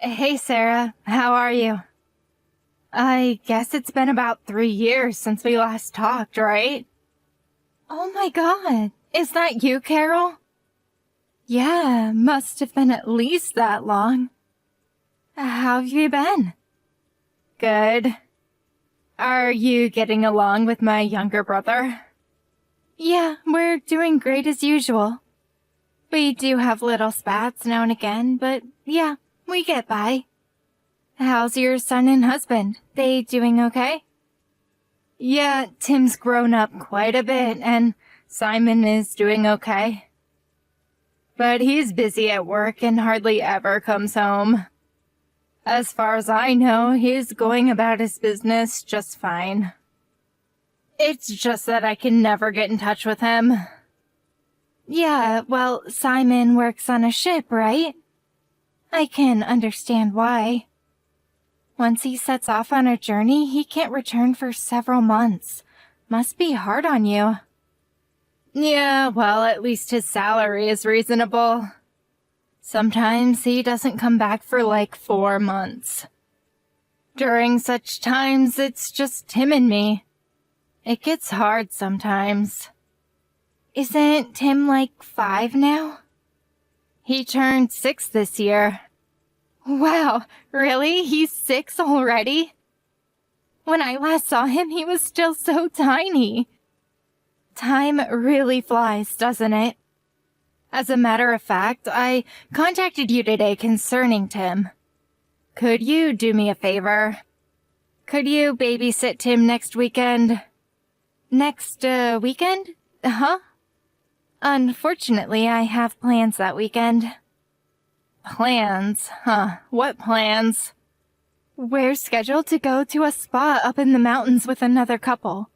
Hey, Sarah. How are you? I guess it's been about 3 years since we last talked, right? Oh my god. Is that you, Carol? Yeah, must have been at least that long. How have you been? Good. Are you getting along with my younger brother? Yeah, we're doing great as usual. We do have little spats now and again, but yeah, we get by. How's your son and husband? They doing okay? Yeah, Tim's grown up quite a bit, and Simon is doing okay. But he's busy at work and hardly ever comes home. As far as I know, he's going about his business just fine. It's just that I can never get in touch with him. Yeah, well, Simon works on a ship, right? I can understand why. Once he sets off on a journey, he can't return for several months. Must be hard on you. Yeah, well, at least his salary is reasonable. Sometimes he doesn't come back for like 4 months. During such times, it's just him and me. It gets hard sometimes. Isn't Tim like 5 now? He turned 6 this year. Wow, really? He's 6 already? When I last saw him, he was still so tiny. Time really flies, doesn't it? As a matter of fact, I contacted you today concerning Tim. Could you do me a favor? Could you babysit Tim next weekend? Next, weekend? Huh? Unfortunately, I have plans that weekend. Plans? Huh. What plans? We're scheduled to go to a spa up in the mountains with another couple.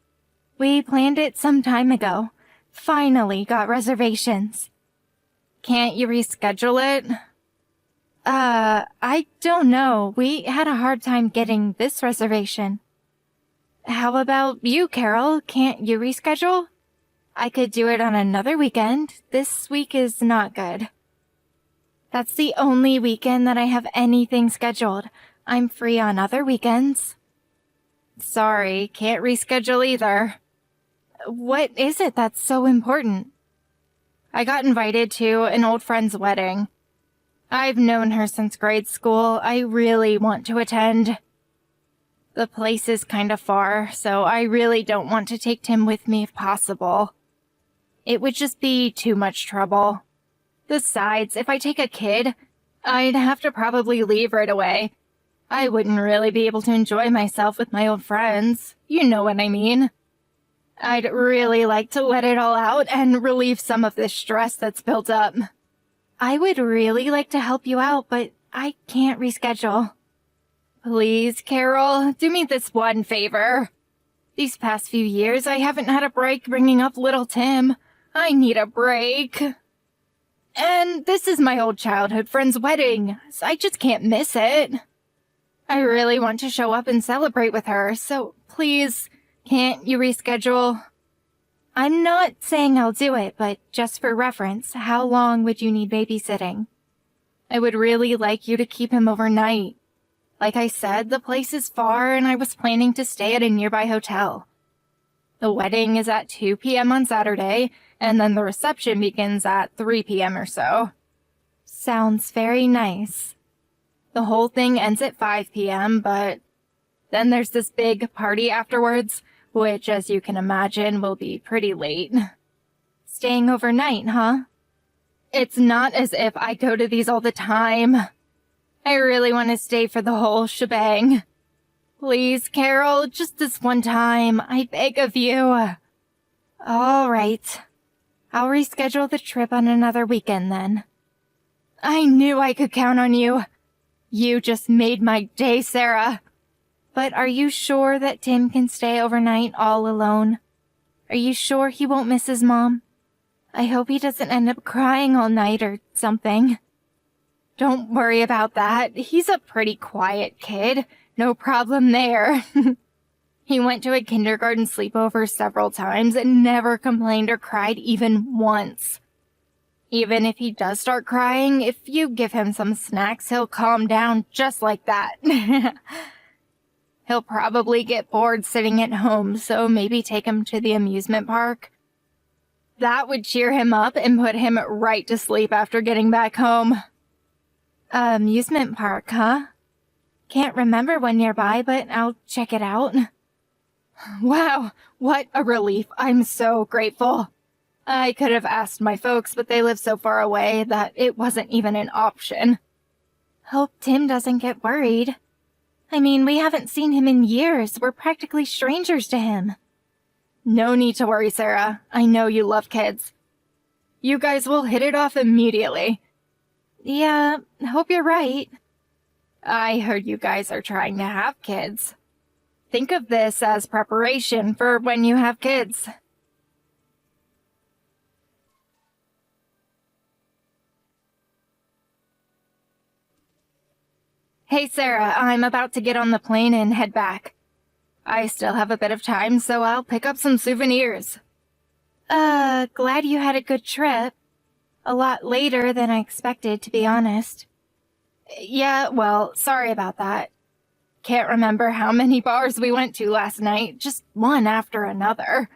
We planned it some time ago. Finally got reservations. Can't you reschedule it? I don't know. We had a hard time getting this reservation. How about you, Carol? Can't you reschedule? I could do it on another weekend. This week is not good. That's the only weekend that I have anything scheduled. I'm free on other weekends. Sorry, can't reschedule either. What is it that's so important? I got invited to an old friend's wedding. I've known her since grade school. I really want to attend. The place is kind of far, so I really don't want to take Tim with me if possible. It would just be too much trouble. Besides, if I take a kid, I'd have to probably leave right away. I wouldn't really be able to enjoy myself with my old friends. You know what I mean. I'd really like to let it all out and relieve some of this stress that's built up. I would really like to help you out, but I can't reschedule. Please, Carol, do me this one favor. These past few years, I haven't had a break bringing up little Tim. I need a break. And this is my old childhood friend's wedding, so I just can't miss it. I really want to show up and celebrate with her, so please, can't you reschedule? I'm not saying I'll do it, but just for reference, how long would you need babysitting? I would really like you to keep him overnight. Like I said, the place is far and I was planning to stay at a nearby hotel. The wedding is at 2 p.m. on Saturday, and then the reception begins at 3 p.m. or so. Sounds very nice. The whole thing ends at 5 p.m., but then there's this big party afterwards, which, as you can imagine, will be pretty late. Staying overnight, huh? It's not as if I go to these all the time. I really want to stay for the whole shebang. Please, Carol, just this one time, I beg of you. All right. I'll reschedule the trip on another weekend then. I knew I could count on you. You just made my day, Sarah. But are you sure that Tim can stay overnight all alone? Are you sure he won't miss his mom? I hope he doesn't end up crying all night or something. Don't worry about that. He's a pretty quiet kid. No problem there. He went to a kindergarten sleepover several times and never complained or cried even once. Even if he does start crying, if you give him some snacks, he'll calm down just like that. He'll probably get bored sitting at home, so maybe take him to the amusement park. That would cheer him up and put him right to sleep after getting back home. Amusement park, huh? Can't remember one nearby, but I'll check it out. Wow, what a relief. I'm so grateful. I could have asked my folks, but they live so far away that it wasn't even an option. Hope Tim doesn't get worried. I mean, we haven't seen him in years. We're practically strangers to him. No need to worry, Sarah. I know you love kids. You guys will hit it off immediately. Yeah, hope you're right. I heard you guys are trying to have kids. Think of this as preparation for when you have kids. Hey, Sarah, I'm about to get on the plane and head back. I still have a bit of time, so I'll pick up some souvenirs. Glad you had a good trip. A lot later than I expected, to be honest. Yeah, well, sorry about that. Can't remember how many bars we went to last night, just one after another.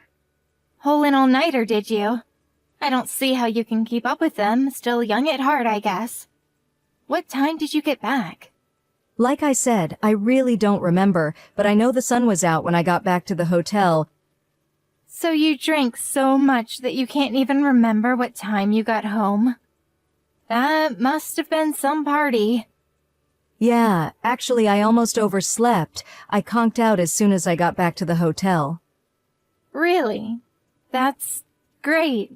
Whole and all-nighter, did you? I don't see how you can keep up with them, still young at heart, I guess. What time did you get back? Like I said, I really don't remember, but I know the sun was out when I got back to the hotel. So you drank so much that you can't even remember what time you got home? That must have been some party. Yeah, actually I almost overslept. I conked out as soon as I got back to the hotel. Really? That's great.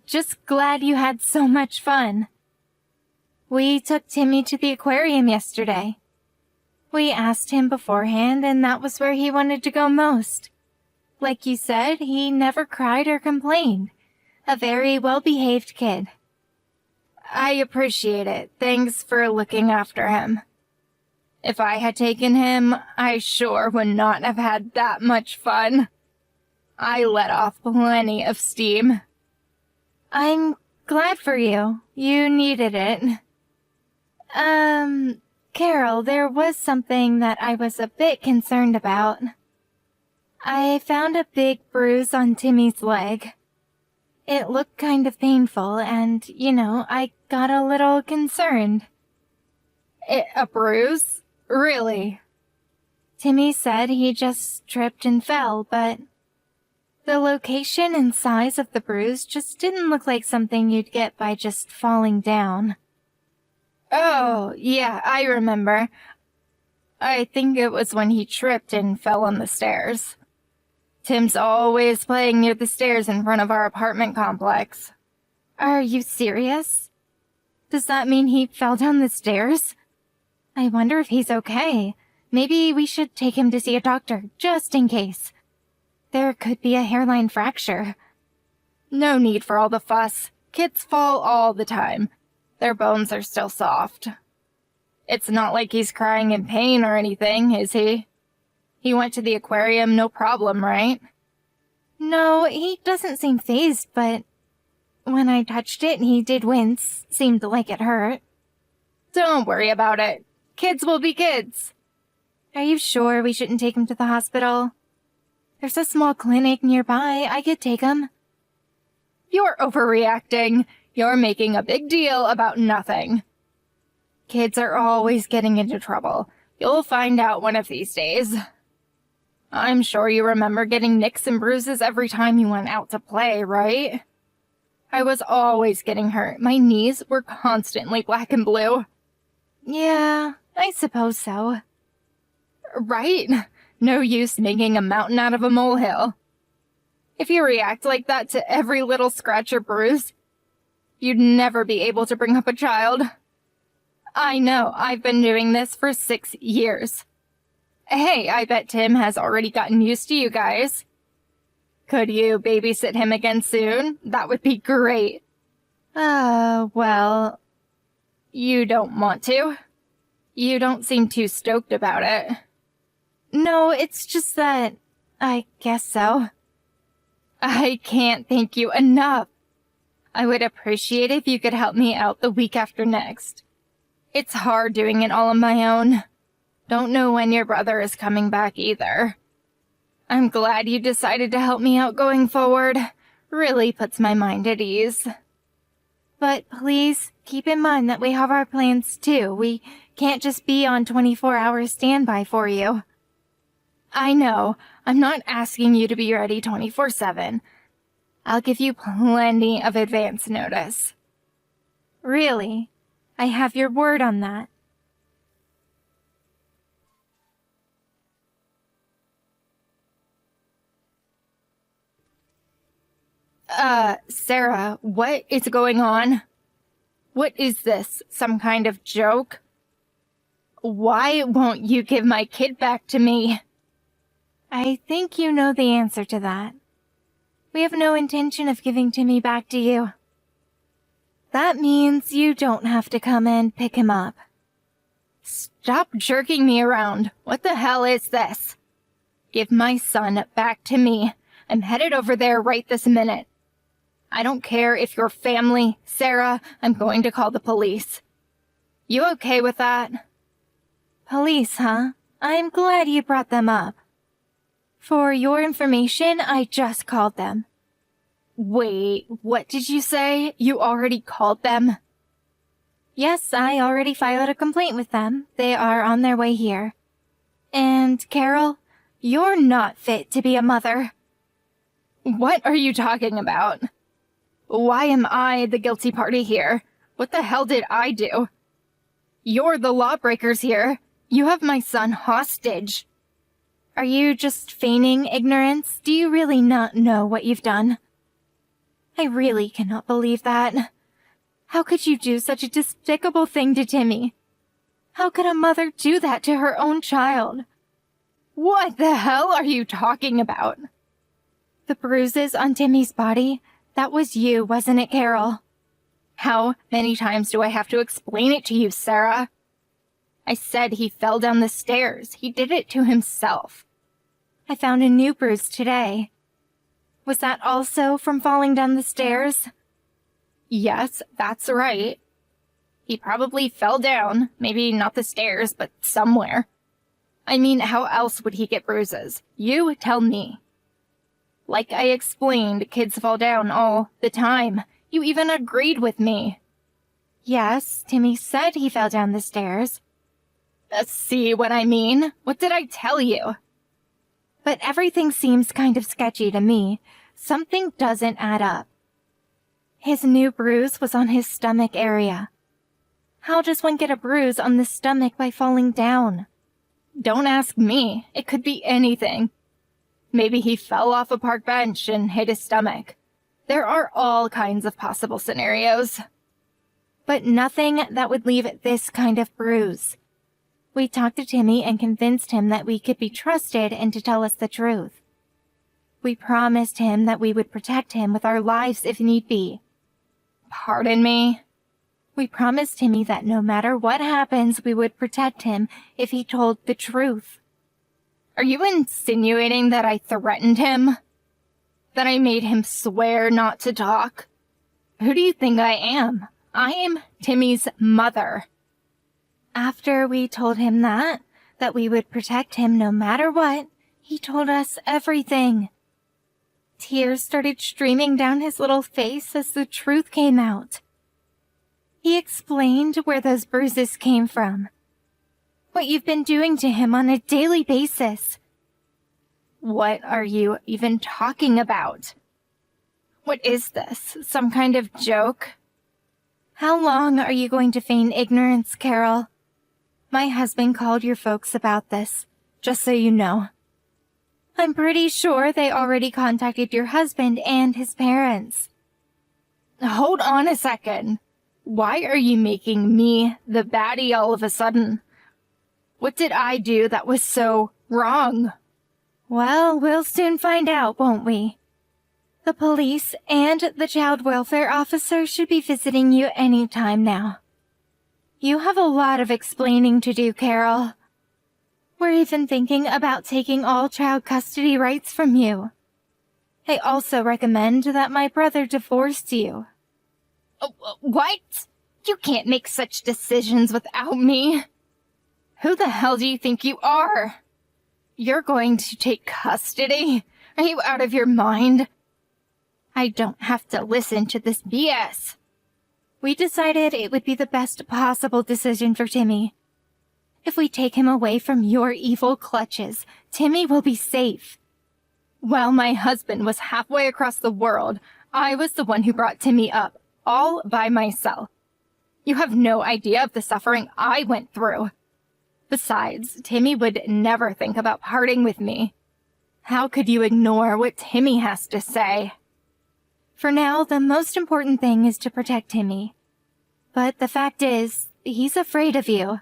Just glad you had so much fun. We took Timmy to the aquarium yesterday. We asked him beforehand, and that was where he wanted to go most. Like you said, he never cried or complained. A very well-behaved kid. I appreciate it. Thanks for looking after him. If I had taken him, I sure would not have had that much fun. I let off plenty of steam. I'm glad for you. You needed it. Carol, there was something that I was a bit concerned about. I found a big bruise on Timmy's leg. It looked kind of painful, and, I got a little concerned. A bruise? Really? Timmy said he just tripped and fell, but the location and size of the bruise just didn't look like something you'd get by just falling down. Oh, yeah, I remember. I think it was when he tripped and fell on the stairs. Tim's always playing near the stairs in front of our apartment complex. Are you serious? Does that mean he fell down the stairs? I wonder if he's okay. Maybe we should take him to see a doctor, just in case. There could be a hairline fracture. No need for all the fuss. Kids fall all the time. Their bones are still soft. It's not like he's crying in pain or anything, is he? He went to the aquarium, no problem, right? No, he doesn't seem fazed, but when I touched it, he did wince. Seemed like it hurt. Don't worry about it. Kids will be kids. Are you sure we shouldn't take him to the hospital? There's a small clinic nearby. I could take him. You're overreacting. You're making a big deal about nothing. Kids are always getting into trouble. You'll find out one of these days. I'm sure you remember getting nicks and bruises every time you went out to play, right? I was always getting hurt. My knees were constantly black and blue. Yeah, I suppose so. Right? No use making a mountain out of a molehill. If you react like that to every little scratch or bruise, you'd never be able to bring up a child. I know, I've been doing this for 6 years. Hey, I bet Tim has already gotten used to you guys. Could you babysit him again soon? That would be great. Well, you don't want to? You don't seem too stoked about it. No, it's just that I guess so. I can't thank you enough. I would appreciate if you could help me out the week after next. It's hard doing it all on my own. Don't know when your brother is coming back either. I'm glad you decided to help me out going forward. Really puts my mind at ease. But please keep in mind that we have our plans too. We can't just be on 24-hour standby for you. I know, I'm not asking you to be ready 24/7. I'll give you plenty of advance notice. Really, I have your word on that. Sarah, what is going on? What is this, some kind of joke? Why won't you give my kid back to me? I think you know the answer to that. We have no intention of giving Timmy back to you. That means you don't have to come and pick him up. Stop jerking me around. What the hell is this? Give my son back to me. I'm headed over there right this minute. I don't care if you're family, Sarah, I'm going to call the police. You okay with that? Police, huh? I'm glad you brought them up. For your information, I just called them. Wait, what did you say? You already called them? Yes, I already filed a complaint with them. They are on their way here. And, Carol, you're not fit to be a mother. What are you talking about? Why am I the guilty party here? What the hell did I do? You're the lawbreakers here. You have my son hostage. Are you just feigning ignorance? Do you really not know what you've done? I really cannot believe that. How could you do such a despicable thing to Timmy? How could a mother do that to her own child? What the hell are you talking about? The bruises on Timmy's body, that was you, wasn't it, Carol? How many times do I have to explain it to you, Sarah? I said he fell down the stairs. He did it to himself. I found a new bruise today. Was that also from falling down the stairs? Yes, that's right. He probably fell down. Maybe not the stairs, but somewhere. I mean, how else would he get bruises? You tell me. Like I explained, kids fall down all the time. You even agreed with me. Yes, Timmy said he fell down the stairs. See what I mean? What did I tell you? But everything seems kind of sketchy to me. Something doesn't add up. His new bruise was on his stomach area. How does one get a bruise on the stomach by falling down? Don't ask me. It could be anything. Maybe he fell off a park bench and hit his stomach. There are all kinds of possible scenarios. But nothing that would leave this kind of bruise. We talked to Timmy and convinced him that we could be trusted and to tell us the truth. We promised him that we would protect him with our lives if need be. Pardon me? We promised Timmy that no matter what happens, we would protect him if he told the truth. Are you insinuating that I threatened him? That I made him swear not to talk? Who do you think I am? I am Timmy's mother. After we told him that we would protect him no matter what, he told us everything. Tears started streaming down his little face as the truth came out. He explained where those bruises came from. What you've been doing to him on a daily basis. What are you even talking about? What is this? Some kind of joke? How long are you going to feign ignorance, Carol? My husband called your folks about this, just so you know. I'm pretty sure they already contacted your husband and his parents. Hold on a second. Why are you making me the baddie all of a sudden? What did I do that was so wrong? Well, we'll soon find out, won't we? The police and the child welfare officer should be visiting you any time now. You have a lot of explaining to do, Carol. We're even thinking about taking all child custody rights from you. I also recommend that my brother divorce you. What? You can't make such decisions without me. Who the hell do you think you are? You're going to take custody? Are you out of your mind? I don't have to listen to this BS. We decided it would be the best possible decision for Timmy. If we take him away from your evil clutches, Timmy will be safe. While my husband was halfway across the world, I was the one who brought Timmy up, all by myself. You have no idea of the suffering I went through. Besides, Timmy would never think about parting with me. How could you ignore what Timmy has to say? For now, the most important thing is to protect Timmy. But the fact is, he's afraid of you.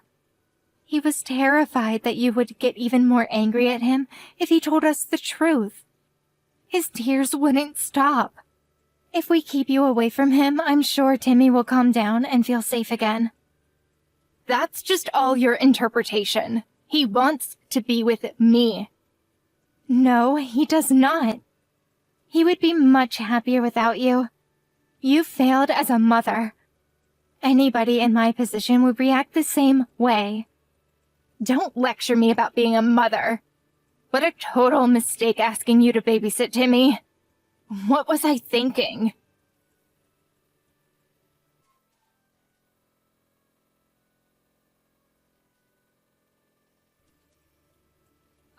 He was terrified that you would get even more angry at him if he told us the truth. His tears wouldn't stop. If we keep you away from him, I'm sure Timmy will calm down and feel safe again. That's just all your interpretation. He wants to be with me. No, he does not. He would be much happier without you. You failed as a mother. Anybody in my position would react the same way. Don't lecture me about being a mother. What a total mistake asking you to babysit Timmy. What was I thinking?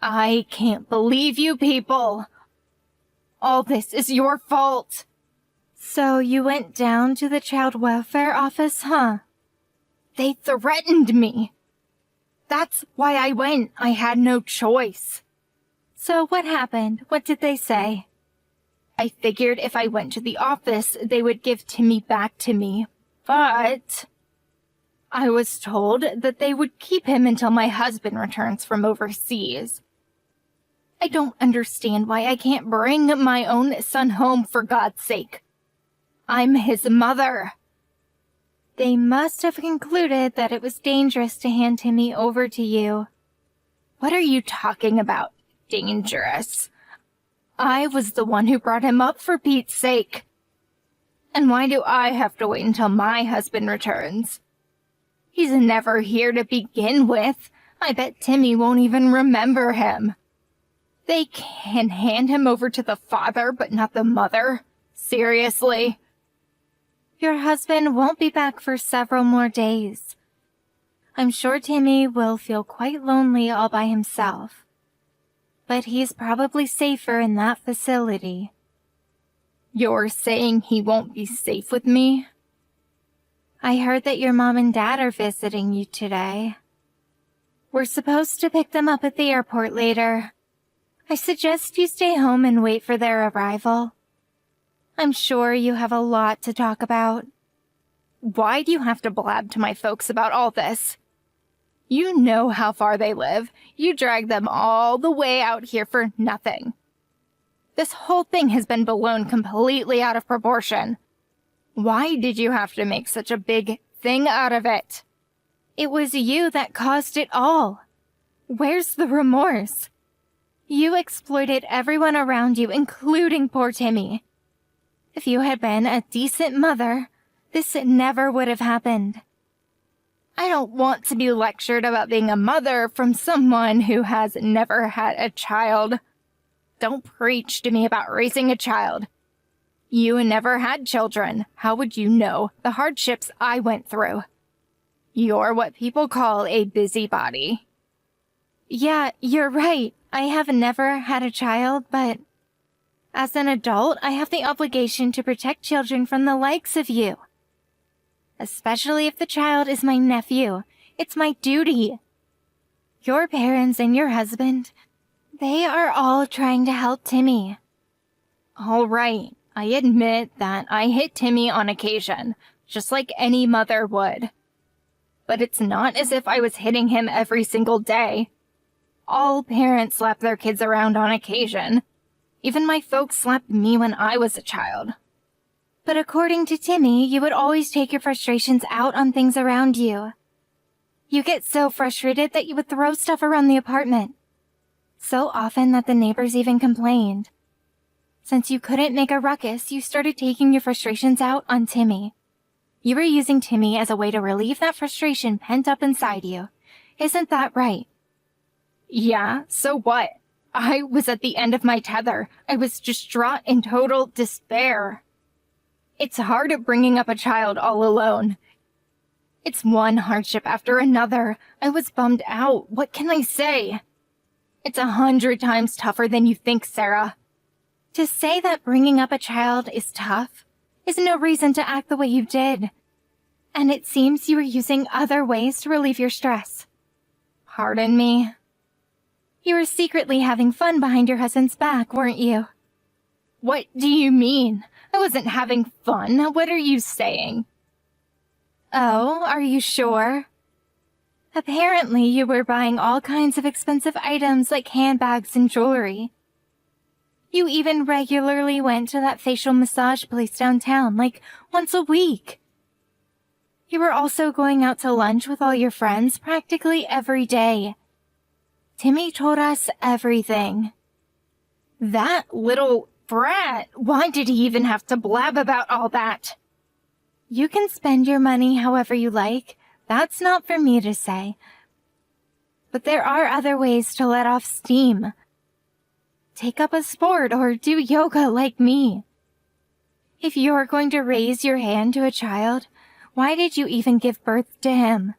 I can't believe you people. All this is your fault. So you went down to the child welfare office, huh? They threatened me. That's why I went. I had no choice. So what happened? What did they say? I figured if I went to the office, they would give Timmy back to me. But I was told that they would keep him until my husband returns from overseas. I don't understand why I can't bring my own son home, for God's sake. I'm his mother. They must have concluded that it was dangerous to hand Timmy over to you. What are you talking about, dangerous? I was the one who brought him up, for Pete's sake. And why do I have to wait until my husband returns? He's never here to begin with. I bet Timmy won't even remember him. They can hand him over to the father, but not the mother? Seriously? Your husband won't be back for several more days. I'm sure Timmy will feel quite lonely all by himself. But he's probably safer in that facility. You're saying he won't be safe with me? I heard that your mom and dad are visiting you today. We're supposed to pick them up at the airport later. I suggest you stay home and wait for their arrival. I'm sure you have a lot to talk about. Why do you have to blab to my folks about all this? You know how far they live. You dragged them all the way out here for nothing. This whole thing has been blown completely out of proportion. Why did you have to make such a big thing out of it? It was you that caused it all. Where's the remorse? You exploited everyone around you, including poor Timmy. If you had been a decent mother, this never would have happened. I don't want to be lectured about being a mother from someone who has never had a child. Don't preach to me about raising a child. You never had children. How would you know the hardships I went through? You're what people call a busybody. Yeah, you're right. I have never had a child, but as an adult, I have the obligation to protect children from the likes of you. Especially if the child is my nephew. It's my duty. Your parents and your husband, they are all trying to help Timmy. All right, I admit that I hit Timmy on occasion, just like any mother would. But it's not as if I was hitting him every single day. All parents slap their kids around on occasion. Even my folks slapped me when I was a child. But according to Timmy, you would always take your frustrations out on things around you. You get so frustrated that you would throw stuff around the apartment. So often that the neighbors even complained. Since you couldn't make a ruckus, you started taking your frustrations out on Timmy. You were using Timmy as a way to relieve that frustration pent up inside you. Isn't that right? Yeah, so what? I was at the end of my tether. I was distraught in total despair. It's hard bringing up a child all alone. It's one hardship after another. I was bummed out. What can I say? It's 100 times tougher than you think, Sarah. To say that bringing up a child is tough is no reason to act the way you did. And it seems you were using other ways to relieve your stress. Pardon me? You were secretly having fun behind your husband's back, weren't you? What do you mean? I wasn't having fun. What are you saying? Oh, are you sure? Apparently, you were buying all kinds of expensive items like handbags and jewelry. You even regularly went to that facial massage place downtown, like once a week. You were also going out to lunch with all your friends practically every day. Timmy told us everything. That little brat, why did he even have to blab about all that? You can spend your money however you like. That's not for me to say. But there are other ways to let off steam. Take up a sport or do yoga like me. If you're going to raise your hand to a child, why did you even give birth to him?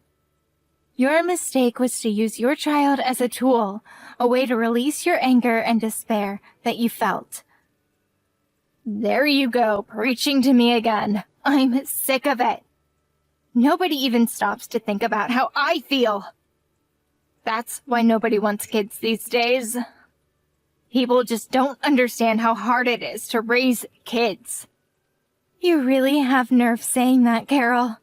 Your mistake was to use your child as a tool, a way to release your anger and despair that you felt. There you go, preaching to me again. I'm sick of it. Nobody even stops to think about how I feel. That's why nobody wants kids these days. People just don't understand how hard it is to raise kids. You really have nerve saying that, Carol.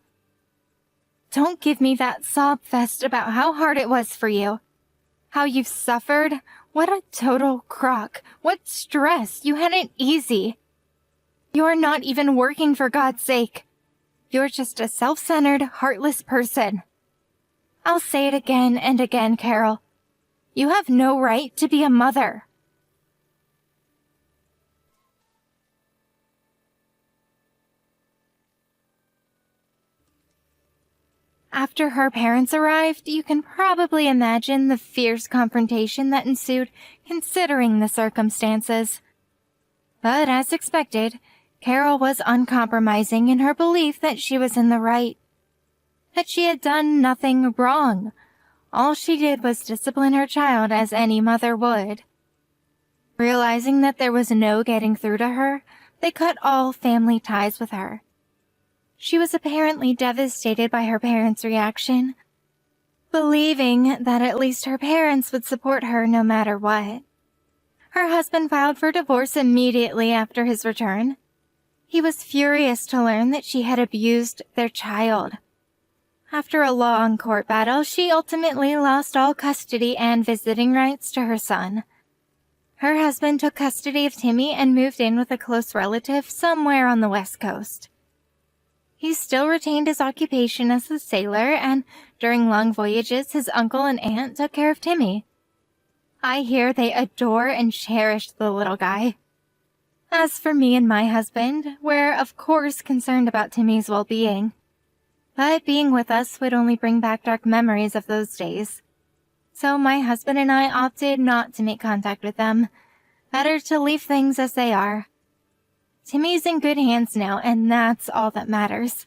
Don't give me that sob fest about how hard it was for you. How you've suffered. What a total crock. What stress. You had it easy. You're not even working, for God's sake. You're just a self-centered, heartless person. I'll say it again and again, Carol. You have no right to be a mother. After her parents arrived, you can probably imagine the fierce confrontation that ensued considering the circumstances. But as expected, Carol was uncompromising in her belief that she was in the right. That she had done nothing wrong. All she did was discipline her child as any mother would. Realizing that there was no getting through to her, they cut all family ties with her. She was apparently devastated by her parents' reaction, believing that at least her parents would support her no matter what. Her husband filed for divorce immediately after his return. He was furious to learn that she had abused their child. After a long court battle, she ultimately lost all custody and visiting rights to her son. Her husband took custody of Timmy and moved in with a close relative somewhere on the West Coast. He still retained his occupation as a sailor, and during long voyages, his uncle and aunt took care of Timmy. I hear they adore and cherish the little guy. As for me and my husband, we're of course concerned about Timmy's well-being. But being with us would only bring back dark memories of those days. So my husband and I opted not to make contact with them. Better to leave things as they are. Timmy's in good hands now, and that's all that matters.